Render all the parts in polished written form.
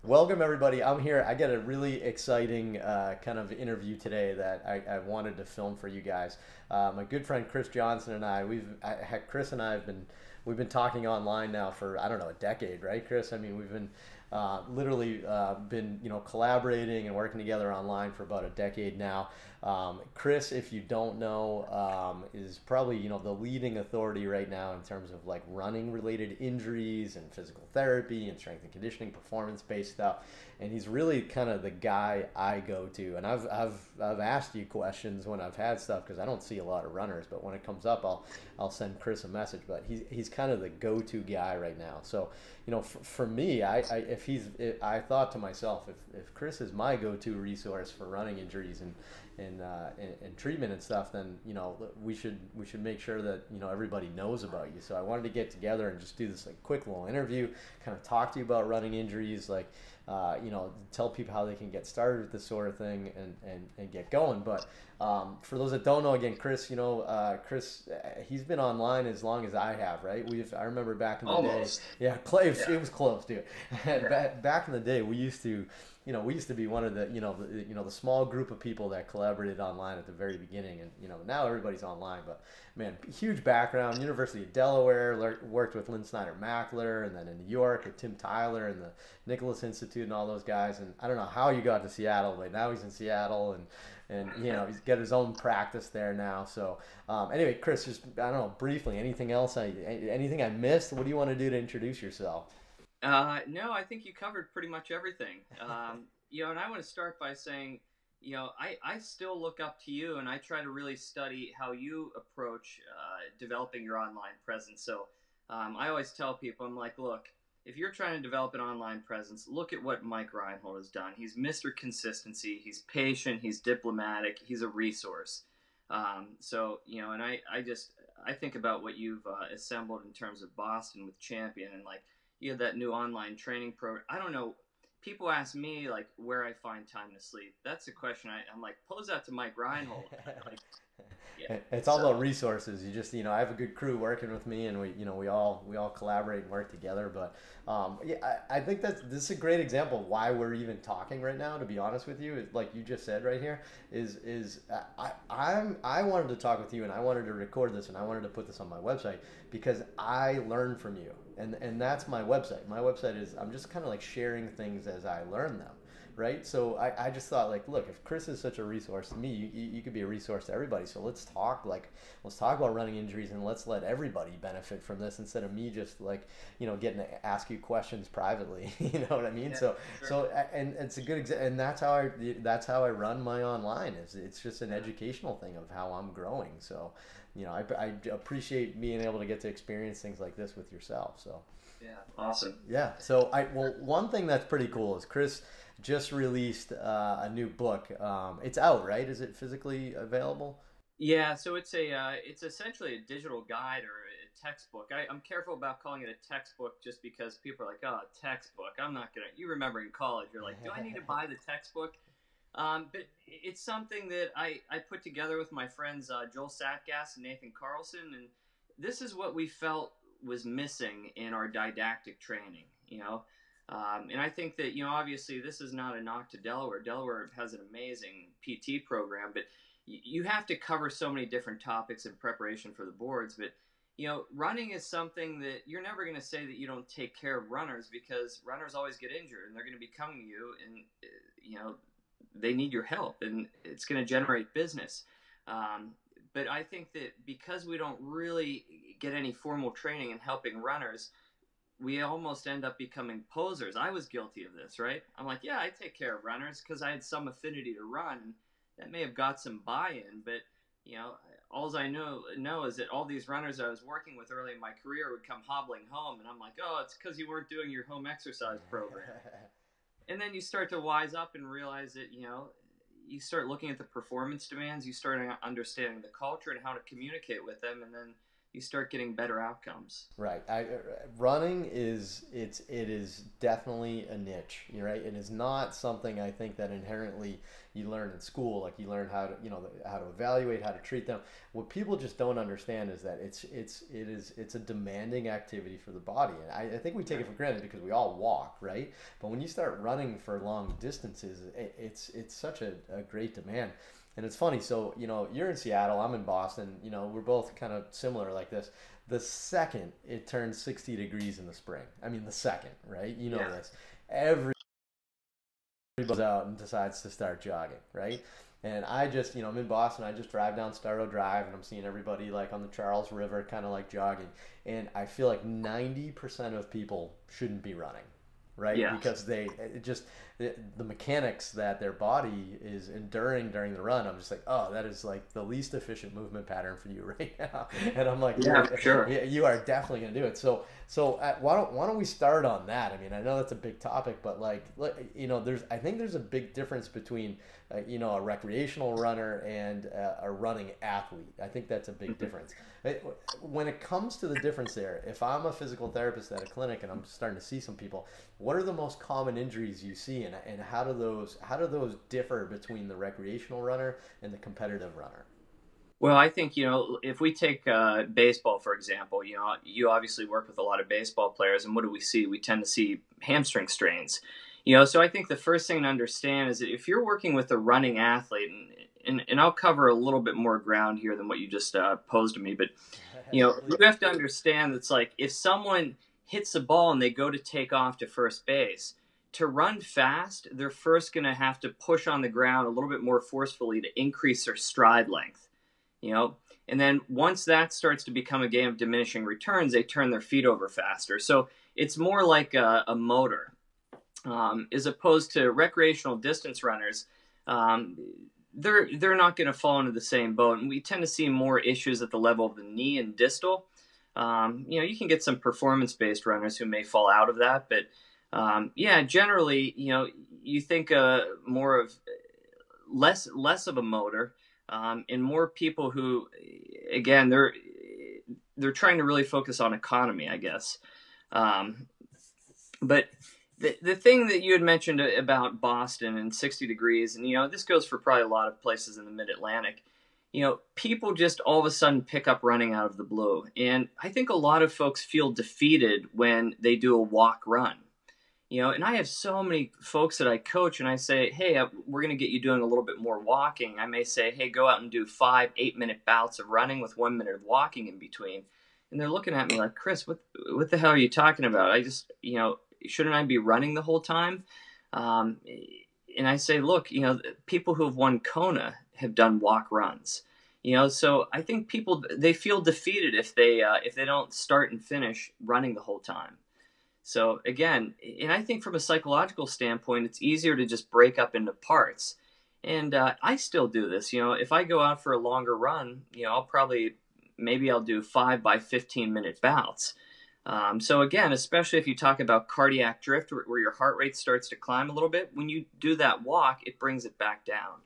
Welcome everybody. I'm here. I got a really exciting kind of interview today that I wanted to film for you guys. My good friend Chris Johnson and Chris and I we've been talking online now for I don't know a decade, right, Chris? I mean, we've been literally been collaborating and working together online for about a decade now. Chris, if you don't know, is probably the leading authority right now in terms of like running related injuries and physical therapy and strength and conditioning, performance based stuff. And he's really kind of the guy I go to. And I've asked you questions when I've had stuff because I don't see a lot of runners, but when it comes up, I'll send Chris a message. But he's kind of the go to guy right now. So for me, I thought to myself, if Chris is my go-to resource for running injuries and treatment and stuff, then we should make sure that everybody knows about you. So I wanted to get together and just do this like quick little interview, kind of talk to you about running injuries, like tell people how they can get started with this sort of thing and get going. But for those that don't know, again, Chris, Chris, he's been online as long as I have, right? I remember back in the day, Almost. yeah, Clay, Yeah. it was close, dude. Yeah. Back in the day, we used to be one of the small group of people that collaborated online at the very beginning, and now everybody's online. But man, huge background, University of Delaware, worked with Lynn Snyder Mackler, and then in New York with Tim Tyler and the Nicholas Institute and all those guys. And I don't know how you got to Seattle, but now he's in Seattle, and he's got his own practice there now. So anyway, Chris, just I don't know, briefly, anything I missed? What do you want to do to introduce yourself? No, I think you covered pretty much everything. And I want to start by saying, I still look up to you and I try to really study how you approach developing your online presence. So I always tell people, I'm like, look, if you're trying to develop an online presence, look at what Mike Reinhold has done. He's Mr. Consistency. He's patient. He's diplomatic. He's a resource. And I think about what you've assembled in terms of Boston with Champion and like, you have that new online training program. I don't know. People ask me like where I find time to sleep. That's a question I'm like, pose that to Mike Reinhold. Like, yeah. It's all about So resources. You just, I have a good crew working with me, and we all collaborate and work together. But yeah, I think this is a great example of why we're even talking right now. To be honest with you, like you just said right here, I wanted to talk with you, and I wanted to record this, and I wanted to put this on my website because I learn from you, and that's my website. My website is I'm just kind of like sharing things as I learn them, right? So I just thought like, look, if Chris is such a resource to me, you could be a resource to everybody. So let's talk about running injuries and let's let everybody benefit from this instead of me just like getting to ask you questions privately. You know what I mean? yeah, So sure. so and it's a good example, and that's how I run my online. Is it's just an Yeah, educational thing of how I'm growing. So I appreciate being able to get to experience things like this with yourself. So. yeah, awesome. Yeah. So one thing that's pretty cool is Chris just released a new book. It's out, right? Is it physically available? Yeah, so it's essentially a digital guide or a textbook. I'm careful about calling it a textbook just because people are like, oh, a textbook. I'm not gonna. You remember in college, you're like, do I need to buy the textbook? But it's something that I put together with my friends Joel Satgas and Nathan Carlson, and this is what we felt was missing in our didactic training. And I think that obviously this is not a knock to Delaware. Delaware has an amazing PT program, but you have to cover so many different topics in preparation for the boards. But running is something that you're never going to say that you don't take care of runners because runners always get injured and they're going to be coming to you and they need your help and it's going to generate business. But I think that because we don't really get any formal training in helping runners, we almost end up becoming posers. I was guilty of this, right? I'm like, yeah, I take care of runners because I had some affinity to run. That may have got some buy-in, but you know, all I know is that all these runners I was working with early in my career would come hobbling home, and I'm like, oh, it's because you weren't doing your home exercise program. And then you start to wise up and realize that you start looking at the performance demands, you start understanding the culture and how to communicate with them, and then you start getting better outcomes. Right. Running it is definitely a niche. You're right. It is not something I think that inherently you learn in school. Like you learn how to how to evaluate, how to treat them. What people just don't understand is that it's a demanding activity for the body. And I think we take it for granted because we all walk, right? But when you start running for long distances, it's such a great demand. And it's funny, so you're in Seattle, I'm in Boston. We're both kind of similar like this. The second it turns 60 degrees in the spring, I mean the second, right? You know Yeah. this. Everybody goes out and decides to start jogging, right? And I just, I'm in Boston. I just drive down Starrow Drive, and I'm seeing everybody like on the Charles River, kind of like jogging. And I feel like 90% of people shouldn't be running, right? Yeah. Because the mechanics that their body is enduring during the run. I'm just like, oh, that is like the least efficient movement pattern for you right now. And I'm like, Yeah, for sure. you are definitely gonna do it. So why don't we start on that? I mean, I know that's a big topic, but I think there's a big difference between a recreational runner and a running athlete. I think that's a big difference. When it comes to the difference there, if I'm a physical therapist at a clinic and I'm starting to see some people, what are the most common injuries you see, and how do those differ between the recreational runner and the competitive runner? Well, I think, if we take baseball, for example, you obviously work with a lot of baseball players, and what do we see? We tend to see hamstring strains. So I think the first thing to understand is that if you're working with a running athlete, and I'll cover a little bit more ground here than what you just posed to me, but, you have to understand that's like if someone hits a ball and they go to take off to first base, to run fast, they're first going to have to push on the ground a little bit more forcefully to increase their stride length. you know and then once that starts to become a game of diminishing returns, they turn their feet over faster. So it's more like a motor, as opposed to recreational distance runners. They're not going to fall into the same boat, and we tend to see more issues at the level of the knee and distal. You can get some performance-based runners who may fall out of that, but yeah, generally, you think more of less of a motor, and more people who, again, they're trying to really focus on economy, I guess. But the thing that you had mentioned about Boston and 60 degrees, and this goes for probably a lot of places in the Mid-Atlantic. People just all of a sudden pick up running out of the blue, and I think a lot of folks feel defeated when they do a walk run. And I have so many folks that I coach, and I say, hey, we're going to get you doing a little bit more walking. I may say, hey, go out and do 5 8-minute bouts of running with 1 minute of walking in between. And they're looking at me like, Chris, what the hell are you talking about? I just, shouldn't I be running the whole time? And I say, look, people who have won Kona have done walk runs. So I think people, they feel defeated if they don't start and finish running the whole time. So again, and I think from a psychological standpoint, it's easier to just break up into parts. And I still do this. If I go out for a longer run, maybe I'll do 5 by 15-minute bouts. So again, especially if you talk about cardiac drift, where your heart rate starts to climb a little bit, when you do that walk, it brings it back down.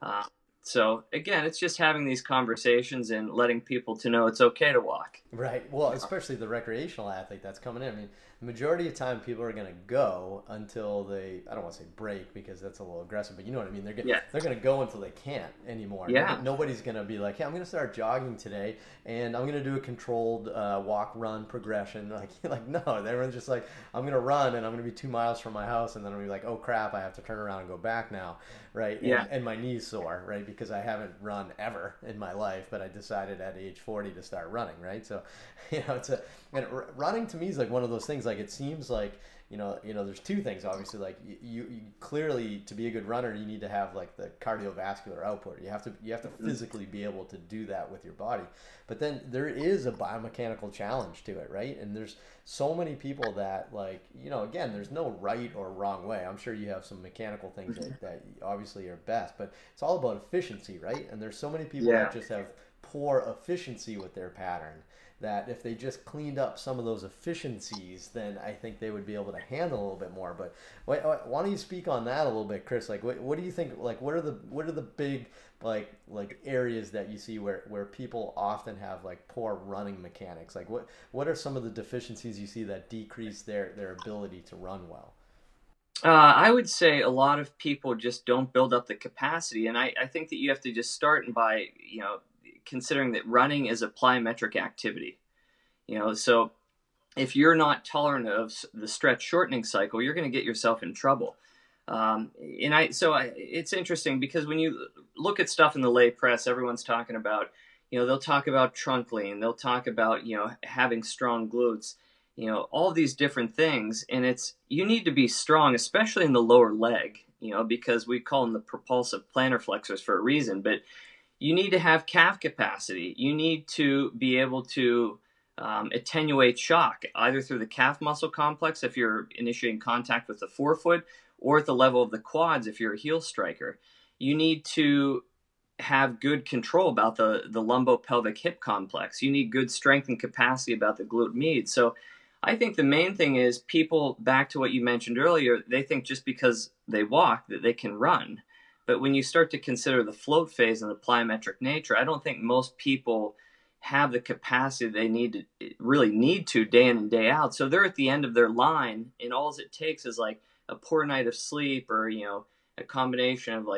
Right. So again, it's just having these conversations and letting people to know it's okay to walk. Right. Well, especially the recreational athlete that's coming in. I mean, the majority of time people are going to go until I don't want to say break because that's a little aggressive, but you know what I mean? They're going to go until they can't anymore. Yeah. Nobody's going to be like, hey, I'm going to start jogging today and I'm going to do a controlled walk, run progression. Like, no, everyone's just like, I'm going to run and I'm going to be 2 miles from my house and then I'm going to be like, oh crap, I have to turn around and go back now. Right. Yeah. And my knee's sore, right? Because I haven't run ever in my life, but I decided at age 40 to start running. Right. So, running to me is like one of those things. Like it seems like there's two things. Obviously, like you clearly, to be a good runner, you need to have like the cardiovascular output. You have to physically be able to do that with your body. But then there is a biomechanical challenge to it, right? And there's so many people that again, there's no right or wrong way. I'm sure you have some mechanical things that obviously are best, but it's all about efficiency, right? And there's so many people that just have poor efficiency with their pattern that if they just cleaned up some of those efficiencies, then I think they would be able to handle a little bit more. But why don't you speak on that a little bit, Chris? Like, what do you think? Like, what are the big like areas that you see where people often have like poor running mechanics? Like, what are some of the deficiencies you see that decrease their ability to run well? I would say a lot of people just don't build up the capacity, and I think that you have to just start by considering that running is a plyometric activity. So if you're not tolerant of the stretch shortening cycle, you're going to get yourself in trouble. It's interesting because when you look at stuff in the lay press, everyone's talking about, they'll talk about trunk lean, they'll talk about, having strong glutes, all these different things. And you need to be strong, especially in the lower leg, because we call them the propulsive plantar flexors for a reason, but you need to have calf capacity. You need to be able to attenuate shock, either through the calf muscle complex if you're initiating contact with the forefoot, or at the level of the quads if you're a heel striker. You need to have good control about the lumbopelvic hip complex. You need good strength and capacity about the glute med. So I think the main thing is people, back to what you mentioned earlier, they think just because they walk that they can run. But when you start to consider the float phase and the plyometric nature, I don't think most people have the capacity they really need to day in and day out. So they're at the end of their line, and all it takes is like a poor night of sleep, or a combination of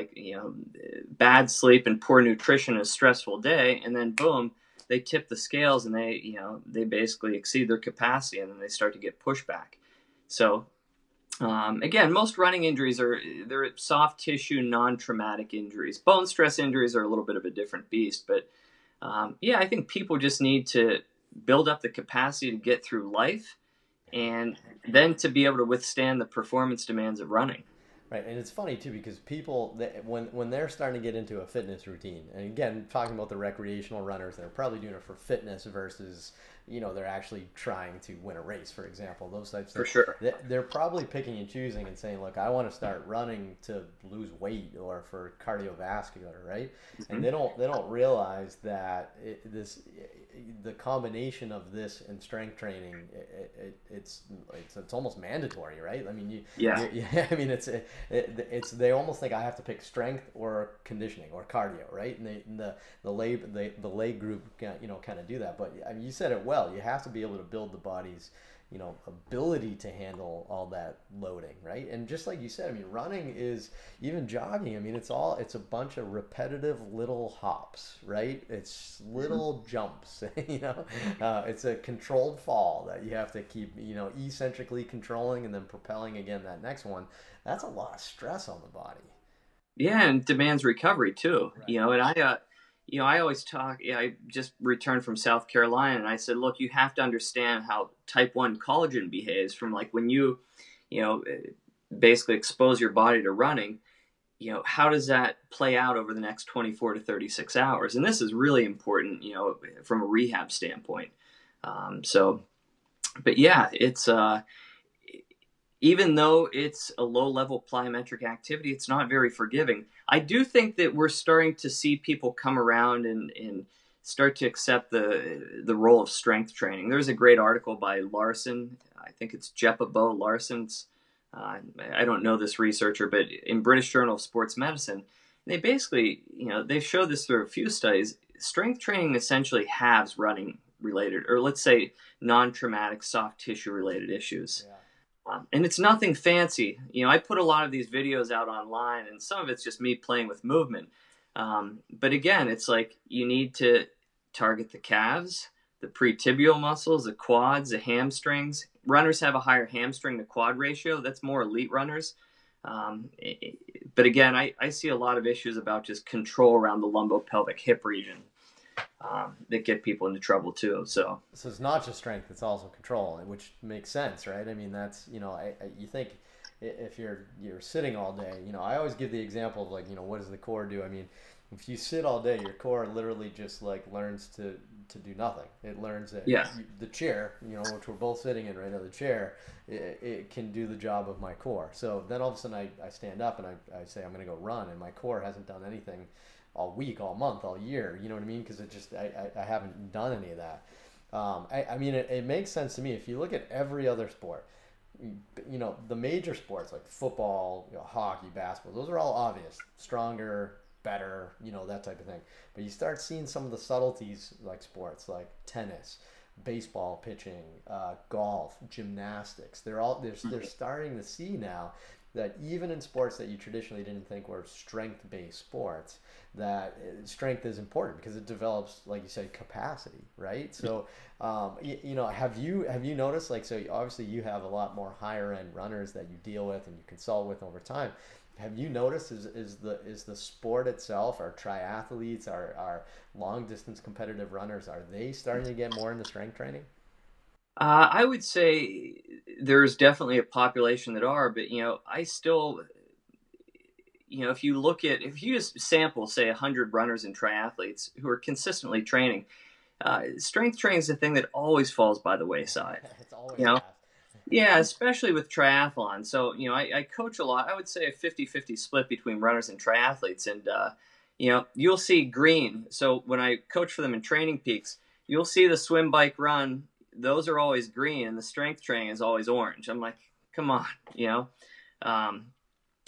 bad sleep and poor nutrition, a stressful day, and then boom, they tip the scales and they basically exceed their capacity, and then they start to get pushback. So again, most running injuries they're soft tissue, non-traumatic injuries. Bone stress injuries are a little bit of a different beast, but I think people just need to build up the capacity to get through life, and then to be able to withstand the performance demands of running. Right, and it's funny too because people when they're starting to get into a fitness routine, and again, talking about the recreational runners, they're probably doing it for fitness versus they're actually trying to win a race, for example. Those types of For sure. they're probably picking and choosing and saying, look, I want to start running to lose weight or for cardiovascular, right? Mm-hmm. And they don't realize that the combination of this and strength training, it's almost mandatory, right? I mean, I mean, it's they almost think I have to pick strength or conditioning or cardio, right? And the lay group kind of do that. But I mean, you said it well. You have to be able to build the body's ability to handle all that loading, right? And just like you said, I mean, running is, even jogging, I mean, it's a bunch of repetitive little hops, right? It's little jumps, it's a controlled fall that you have to keep, eccentrically controlling and then propelling again that next one. That's a lot of stress on the body. Yeah, and demands recovery too. Right. And I always talk. I just returned from South Carolina, and I said, look, you have to understand how type 1 collagen behaves from like when you know, basically expose your body to running. How does that play out over the next 24 to 36 hours? And this is really important, from a rehab standpoint. But yeah, it's even though it's a low-level plyometric activity, it's not very forgiving. I do think that we're starting to see people come around and start to accept the role of strength training. There's a great article by Larson. I think it's Jeppa Larson's. I don't know this researcher, but in British Journal of Sports Medicine, they basically, they show this through a few studies. Strength training essentially halves running related, or let's say non-traumatic soft tissue related issues. Yeah. And it's nothing fancy. I put a lot of these videos out online, and some of it's just me playing with movement. But again, it's like you need to target the calves, the pretibial muscles, the quads, the hamstrings. Runners have a higher hamstring to quad ratio. That's more elite runners. But again, I see a lot of issues about just control around the lumbopelvic hip region that get people into trouble too. So it's not just strength; it's also control, which makes sense, right? I mean, that's you think if you're sitting all day, I always give the example of like, what does the core do? I mean, if you sit all day, your core literally just like learns to do nothing. It learns that the chair, which we're both sitting in right now, the chair, it can do the job of my core. So then all of a sudden I stand up and I say I'm going to go run, and my core hasn't done anything all week, all month, all year. You know what I mean? Because I haven't done any of that. I mean, it makes sense to me. If you look at every other sport, the major sports like football, hockey, basketball, those are all obvious, stronger, better, that type of thing. But you start seeing some of the subtleties like sports like tennis, baseball, pitching, golf, gymnastics. They're starting to see now that even in sports that you traditionally didn't think were strength-based sports, that strength is important because it develops, like you said, capacity, right? So, have you noticed, like, so obviously you have a lot more higher end runners that you deal with and you consult with over time. Have you noticed is the sport itself, our triathletes, our long distance competitive runners, are they starting to get more into strength training? I would say there's definitely a population that are, but I still, if you just sample, say, 100 runners and triathletes who are consistently training, strength training is the thing that always falls by the wayside. It's always You know, fast. yeah, especially with triathlon. So, I coach a lot. I would say a 50-50 split between runners and triathletes. And, you'll see green. So when I coach for them in training peaks, you'll see the swim, bike, run. Those are always green, and the strength training is always orange. I'm like, come on. Um,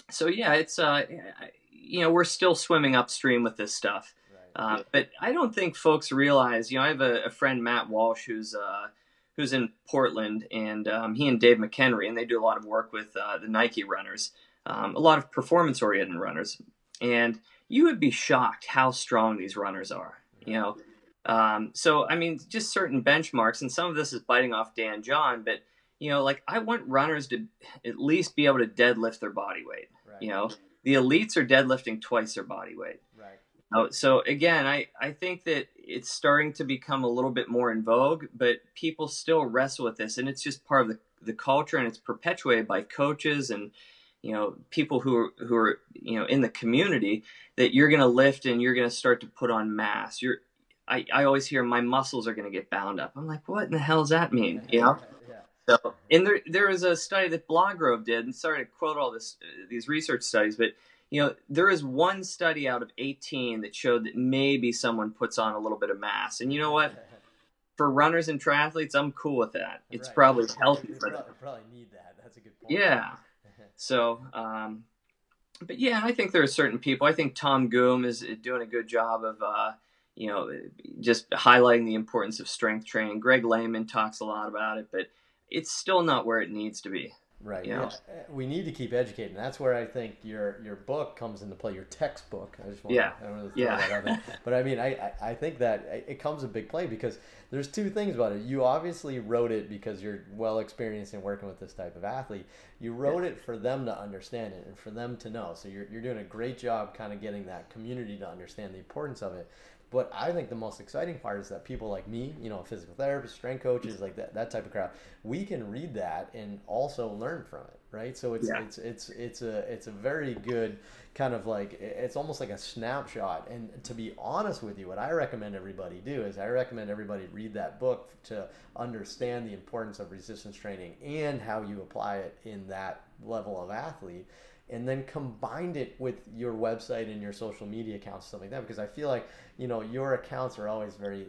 so yeah, it's, we're still swimming upstream with this stuff. Right. But I don't think folks realize, I have a friend, Matt Walsh, who's in Portland, and he and Dave McHenry, and they do a lot of work with the Nike runners, a lot of performance-oriented runners. And you would be shocked how strong these runners are, So, I mean, just certain benchmarks, and some of this is biting off Dan John, but, like I want runners to at least be able to deadlift their body weight. Right. The elites are deadlifting twice their body weight. Right. So again, I think that it's starting to become a little bit more in vogue, but people still wrestle with this, and it's just part of the culture, and it's perpetuated by coaches and people who are in the community, that you're going to lift and you're going to start to put on mass. I always hear my muscles are going to get bound up. I'm like, what in the hell does that mean? Yeah. So, and there was a study that Blogrove did, and sorry to quote all these research studies, but there is one study out of 18 that showed that maybe someone puts on a little bit of mass. And you know what? For runners and triathletes, I'm cool with that. It's Right. probably healthy for them. Probably need that. That's a good point. Yeah. So, but yeah, I think there are certain people. I think Tom Goom is doing a good job of, just highlighting the importance of strength training. Greg Lehman talks a lot about it, but it's still not where it needs to be. Right. Yeah. We need to keep educating. That's where I think your book comes into play. Your textbook. I just want to throw that out there. But I mean, I think that it comes a big play because there's two things about it. You obviously wrote it because you're well experienced in working with this type of athlete. You wrote it for them to understand it and for them to know. So you're doing a great job kind of getting that community to understand the importance of it. But I think the most exciting part is that people like me, physical therapists, strength coaches, like that type of crowd, we can read that and also learn from it, right? So it's a very good kind of like, it's almost like a snapshot. And to be honest with you, what I recommend everybody do is I recommend everybody read that book to understand the importance of resistance training and how you apply it in that level of athlete. And then combined it with your website and your social media accounts, stuff like that, because I feel like your accounts are always very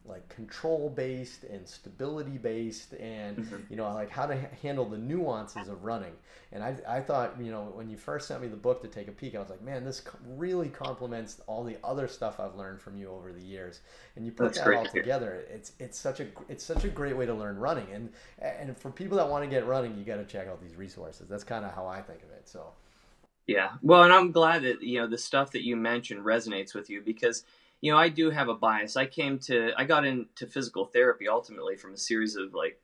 like control based and stability based, and like how to handle the nuances of running. And I thought when you first sent me the book to take a peek, I was like, man, this really complements all the other stuff I've learned from you over the years. And you put that all together. It's such a great way to learn running. And for people that want to get running, you got to check out these resources. That's kind of how I think of it. So. Yeah. Well, and I'm glad that, the stuff that you mentioned resonates with you because, I do have a bias. I got into physical therapy ultimately from a series of like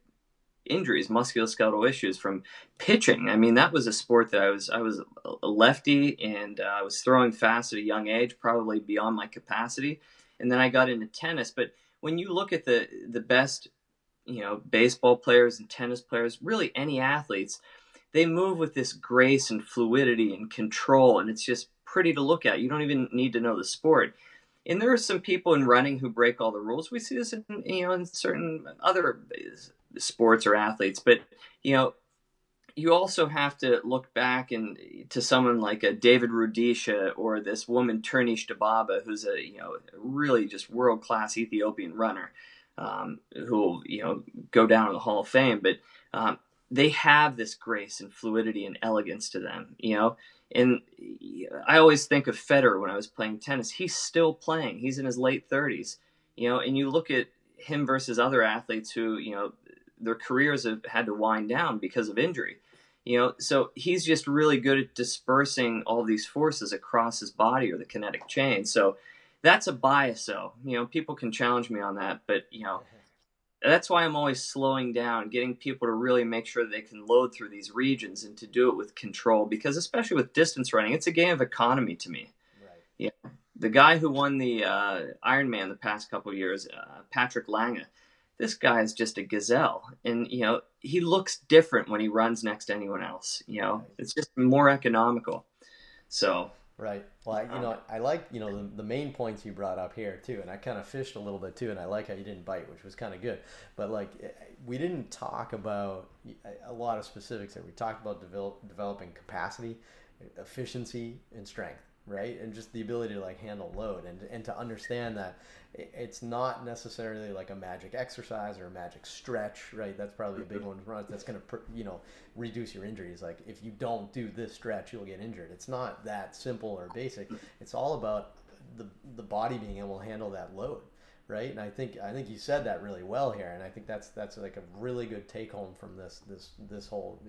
injuries, musculoskeletal issues from pitching. I mean, that was a sport that I was a lefty and I was throwing fast at a young age, probably beyond my capacity. And then I got into tennis. But when you look at the best, baseball players and tennis players, really any athletes, they move with this grace and fluidity and control, and it's just pretty to look at. You don't even need to know the sport. And there are some people in running who break all the rules. We see this in certain other sports or athletes. But you also have to look back to someone like a David Rudisha or this woman Turnish Dababa, who's a really just world class Ethiopian runner. who will, go down in the Hall of Fame, but they have this grace and fluidity and elegance to them, And I always think of Federer when I was playing tennis. He's still playing. He's in his late 30s, and you look at him versus other athletes who, their careers have had to wind down because of injury. So he's just really good at dispersing all these forces across his body or the kinetic chain. So that's a bias, though. People can challenge me on that, but that's why I'm always slowing down, getting people to really make sure they can load through these regions and to do it with control. Because especially with distance running, it's a game of economy to me. Right. The guy who won the Ironman the past couple of years, Patrick Lange. This guy is just a gazelle, and he looks different when he runs next to anyone else. It's just more economical. So right. Well, I like the main points you brought up here too, and I kind of fished a little bit too, and I like how you didn't bite, which was kind of good. But we didn't talk about a lot of specifics there. We talked about developing capacity, efficiency, and strength. Right, and just the ability to handle load and to understand that it's not necessarily like a magic exercise or a magic stretch. Right, that's probably a big one that's going to reduce your injuries. Like if you don't do this stretch, you'll get injured. It's not that simple or basic. It's all about the body being able to handle that load. Right, and I think you said that really well here, and I think that's like a really good take home from this whole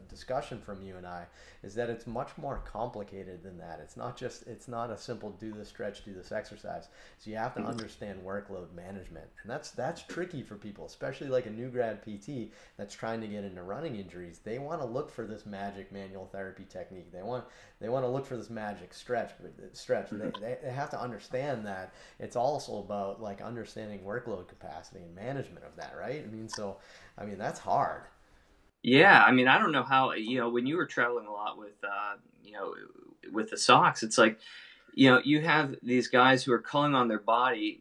discussion from you and I, is that it's much more complicated than that. It's not a simple do this stretch, do this exercise. So you have to understand workload management, and that's tricky for people, especially like a new grad PT that's trying to get into running injuries. They want to look for this magic manual therapy technique. They want to look for this magic stretch. They have to understand that it's also about understanding workload capacity and management of that, right? That's hard. Yeah, I don't know how, when you were traveling a lot with with the Sox, it's like, you have these guys who are calling on their body,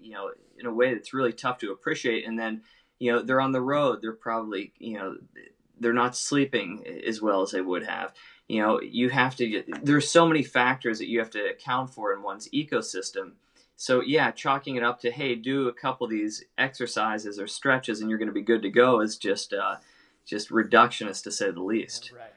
in a way that's really tough to appreciate, and then they're on the road, they're probably they're not sleeping as well as they would have. You have to there's so many factors that you have to account for in one's ecosystem. So yeah, chalking it up to, hey, do a couple of these exercises or stretches and you're going to be good to go is just reductionist, to say the least. Right.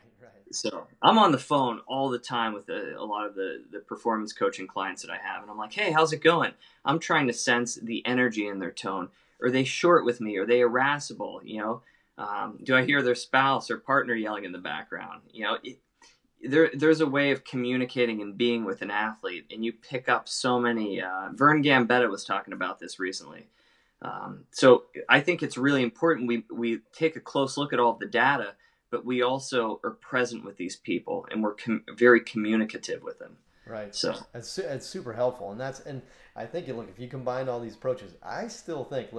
So I'm on the phone all the time with a lot of the performance coaching clients that I have, and I'm like, hey, how's it going? I'm trying to sense the energy in their tone. Are they short with me? Are they irascible? Do I hear their spouse or partner yelling in the background? There's a way of communicating and being with an athlete, and you pick up so many. Vern Gambetta was talking about this recently. So I think it's really important we take a close look at all of the data, but we also are present with these people, and we're very communicative with them. Right. So it's super helpful, and I think if you combine all these approaches, I still think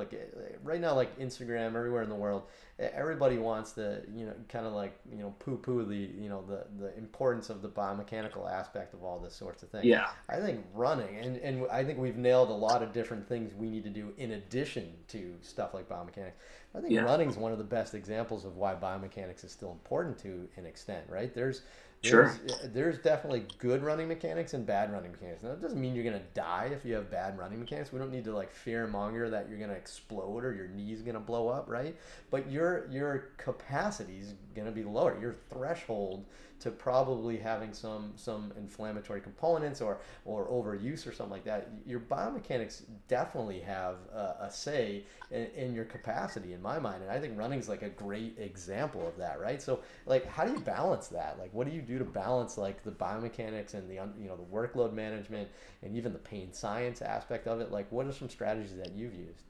right now, like Instagram everywhere in the world, everybody wants to kind of poo-poo the importance of the biomechanical aspect of all this sorts of things. Yeah. I think running and I think we've nailed a lot of different things we need to do in addition to stuff like biomechanics. I think running is one of the best examples of why biomechanics is still important to an extent, right? There's definitely good running mechanics and bad running mechanics. Now, that doesn't mean you're going to die if you have bad running mechanics. We don't need to fear monger that you're going to explode or your knee's going to blow up, right? But your capacity is going to be lower. Your threshold to probably having some inflammatory components or overuse or something like that. Your biomechanics definitely have a say in your capacity, in my mind, and I think running's a great example of that, right? So how do you balance that? What do you do to balance the biomechanics and the the workload management and even the pain science aspect of it? What are some strategies that you've used?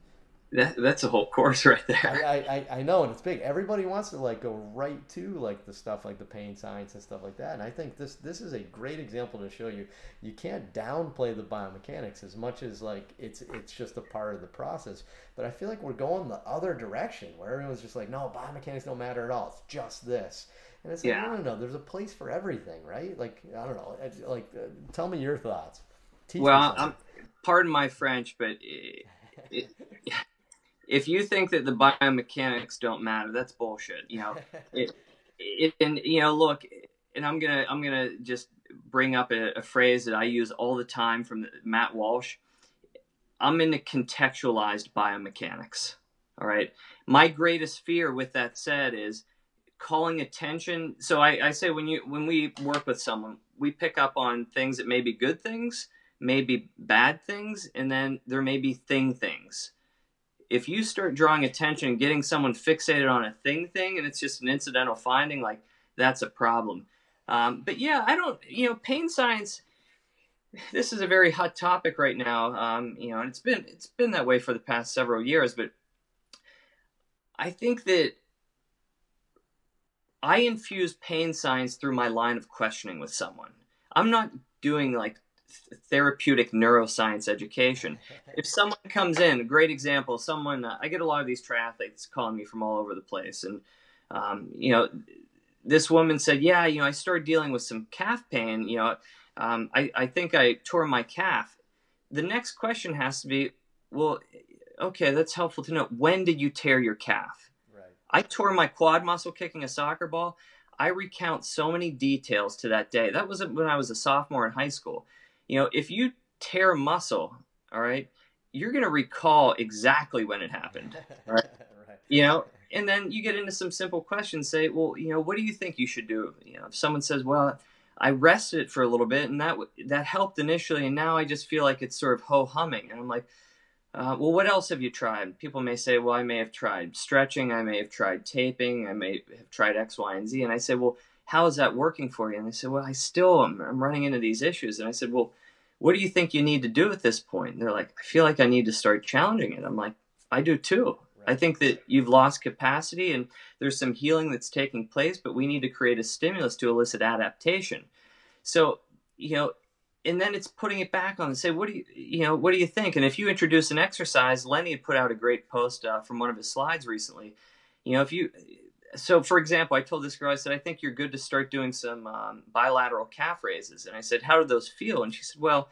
That's a whole course right there. I know, and it's big. Everybody wants to go right to the stuff like the pain science and stuff like that. And I think this is a great example to show you can't downplay the biomechanics as much as it's just a part of the process. But I feel like we're going the other direction where everyone's just no, biomechanics don't matter at all. It's just this. And it's no, there's a place for everything, right? I don't know. Tell me your thoughts. Pardon my French, but if you think that the biomechanics don't matter, that's bullshit. And look, and I'm gonna just bring up a phrase that I use all the time from Matt Walsh. I'm into contextualized biomechanics. All right. My greatest fear with that said is calling attention. So I say when we work with someone, we pick up on things that may be good things, maybe bad things, and then there may be things. If you start drawing attention and getting someone fixated on a thing, and it's just an incidental finding, like that's a problem. But yeah, I don't, pain science, this is a very hot topic right now. And it's been that way for the past several years, but I think that I infuse pain science through my line of questioning with someone. I'm not doing like therapeutic neuroscience education. If someone comes in, a great example, someone, I get a lot of these triathletes calling me from all over the place. And, this woman said, yeah, I started dealing with some calf pain. I think I tore my calf. The next question has to be, well, okay, that's helpful to know. When did you tear your calf? Right. I tore my quad muscle kicking a soccer ball. I recount so many details to that day. That was when I was a sophomore in high school. If you tear muscle, all right, you're going to recall exactly when it happened, right? Right. And then you get into some simple questions, say, well, what do you think you should do? If someone says, well, I rested it for a little bit and that helped initially, and now I just feel like it's sort of ho-humming. And I'm like, well, what else have you tried? People may say, well, I may have tried stretching, I may have tried taping, I may have tried X, Y, and Z. And I say, well, how is that working for you? And they said, well, I'm running into these issues. And I said, well, what do you think you need to do at this point? And they're like, I feel like I need to start challenging it. I'm like, I do too. Right. I think that you've lost capacity and there's some healing that's taking place, but we need to create a stimulus to elicit adaptation. So, and then it's putting it back on and say, what do you think? And if you introduce an exercise, Lenny had put out a great post from one of his slides recently. So for example, I told this girl, I said, I think you're good to start doing some bilateral calf raises. And I said, how do those feel? And she said, well,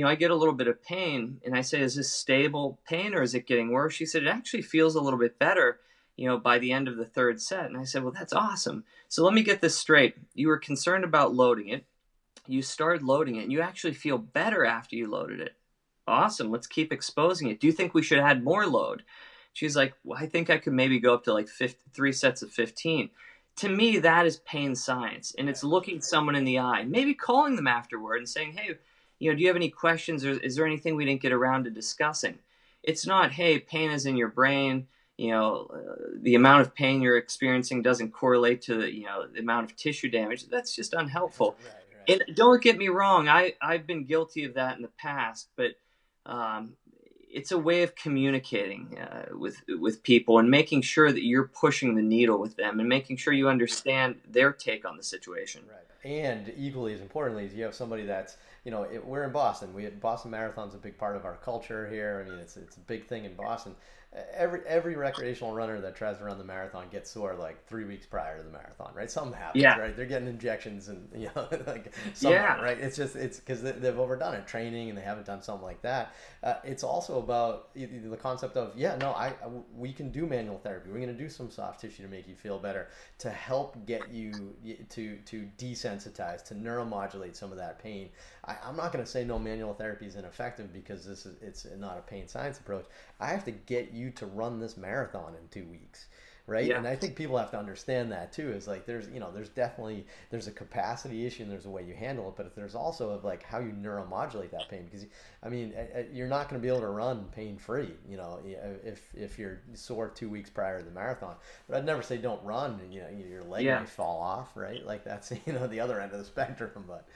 I get a little bit of pain. And I say, is this stable pain or is it getting worse? She said, it actually feels a little bit better, by the end of the third set. And I said, well, that's awesome. So let me get this straight. You were concerned about loading it. You started loading it and you actually feel better after you loaded it. Awesome. Let's keep exposing it. Do you think we should add more load? She's like, well, I think I could maybe go up to like 3 sets of 15. To me, that is pain science. And it's looking someone in the eye, maybe calling them afterward and saying, hey, do you have any questions? Or is there anything we didn't get around to discussing? It's not, hey, pain is in your brain. The amount of pain you're experiencing doesn't correlate to the amount of tissue damage. That's just unhelpful. Right. And don't get me wrong, I've been guilty of that in the past, but it's a way of communicating with people and making sure that you're pushing the needle with them and making sure you understand their take on the situation. Right. And equally as importantly is you have somebody that's, we're in Boston. Boston Marathon's a big part of our culture here. I mean, it's a big thing in Boston. Every recreational runner that tries to run the marathon gets sore like 3 weeks prior to the marathon, right? Something happens, right? They're getting injections and like something, right? It's because they've overdone it, training, and they haven't done something like that. It's also about the concept of we can do manual therapy. We're going to do some soft tissue to make you feel better, to help get you to desensitize, to neuromodulate some of that pain. I'm not going to say no manual therapy is ineffective because it's not a pain science approach. I have to get you to run this marathon in 2 weeks, right? Yeah. And I think people have to understand that too. Is like there's definitely a capacity issue and there's a way you handle it, but there's also of like how you neuromodulate that pain, because I mean you're not going to be able to run pain free, if you're sore 2 weeks prior to the marathon. But I'd never say don't run. Your leg may fall off, right? Like that's the other end of the spectrum, but.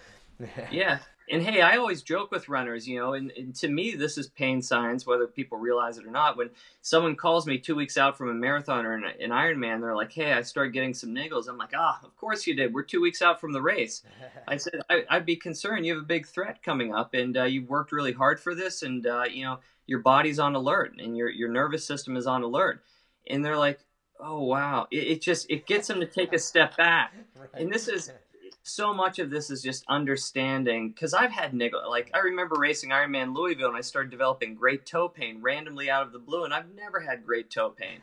Yeah. And hey, I always joke with runners, and to me, this is pain science, whether people realize it or not. When someone calls me 2 weeks out from a marathon or an Ironman, they're like, hey, I started getting some niggles. I'm like, of course you did. We're 2 weeks out from the race. I said, I'd be concerned. You have a big threat coming up, and you've worked really hard for this, and, your body's on alert, and your nervous system is on alert. And they're like, oh, wow. It gets them to take a step back. Right. And so much of this is just understanding, because I've had niggle. Like I remember racing Ironman Louisville, and I started developing great toe pain randomly out of the blue, and I've never had great toe pain.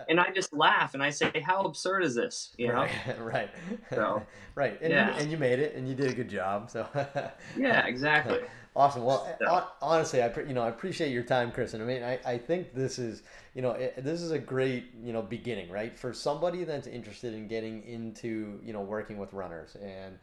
And I just laugh and I say, how absurd is this? Right. So, right. And you made it, and you did a good job. So yeah, exactly. Awesome. Well, So, honestly, I appreciate your time, Chris. And I mean, I think this is, this is a great, beginning, right? For somebody that's interested in getting into, working with runners and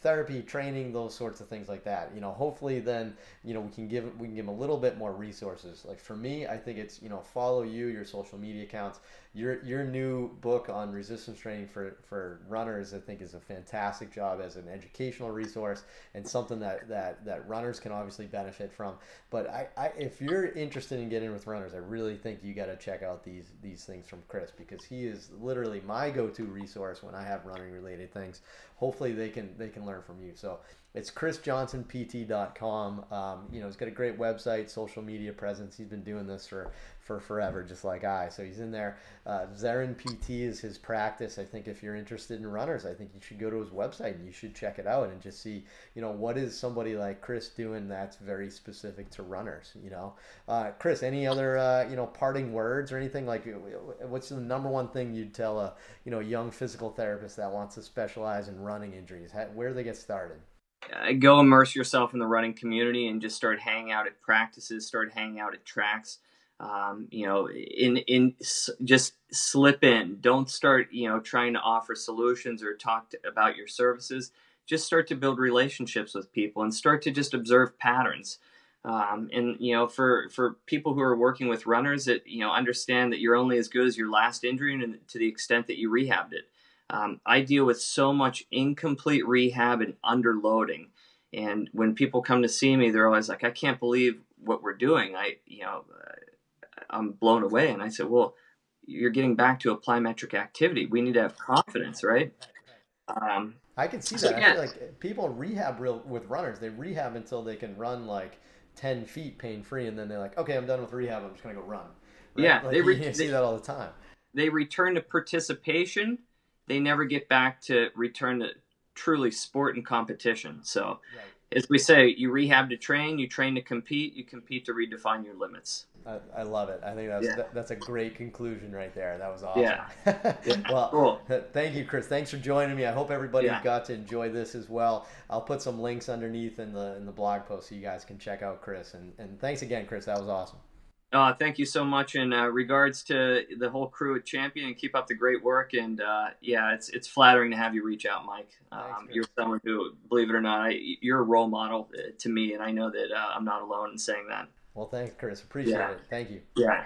therapy, training, those sorts of things like that. Hopefully then, we can give them a little bit more resources. Like for me, I think it's, follow your social media accounts. Your new book on resistance training for runners, I think, is a fantastic job as an educational resource and something that runners can obviously benefit from. But if you're interested in getting with runners, I really think you got to check out these things from Chris, because he is literally my go-to resource when I have running related things. Hopefully they can learn from you. So it's chrisjohnsonpt.com. He's got a great website, social media presence. He's been doing this for forever, just like I. So he's in there. Zarin PT is his practice. I think if you're interested in runners, I think you should go to his website and you should check it out and just see, what is somebody like Chris doing that's very specific to runners. Chris, any other parting words or anything? Like, what's the number one thing you'd tell a young physical therapist that wants to specialize in running injuries? Where do they get started? go immerse yourself in the running community and just start hanging out at practices, start hanging out at tracks. Just slip in. Don't start, trying to offer solutions or talk about your services. Just start to build relationships with people and start to just observe patterns. For people who are working with runners, that understand that you're only as good as your last injury and to the extent that you rehabbed it. I deal with so much incomplete rehab and underloading, and when people come to see me, they're always like, "I can't believe what we're doing." I'm blown away, and I said, "Well, you're getting back to a plyometric activity. We need to have confidence, right?" Um, I can see so that. I yeah, feel like people rehab with runners. They rehab until they can run like 10 feet pain free, and then they're like, okay, I'm done with rehab. I'm just gonna go run. Right? yeah, Like you see that all the time. they return to participation. They never get back to return to truly sport and competition. So, Right. as we say, you rehab to train, you train to compete, you compete to redefine your limits. I love it. I think Yeah, that's a great conclusion right there. That was awesome. yeah, yeah. Well, Cool. thank you, Chris. Thanks for joining me. I hope everybody Yeah, got to enjoy this as well. I'll put some links underneath in the blog post so you guys can check out Chris. And thanks again, Chris. That was awesome. thank you so much. In regards to the whole crew at Champion, and keep up the great work. And yeah, it's flattering to have you reach out, Mike. Thanks, Chris. You're someone who, believe it or not, you're a role model to me, and I know that I'm not alone in saying that. Well, thanks, Chris. Appreciate Yeah, it. Thank you. yeah.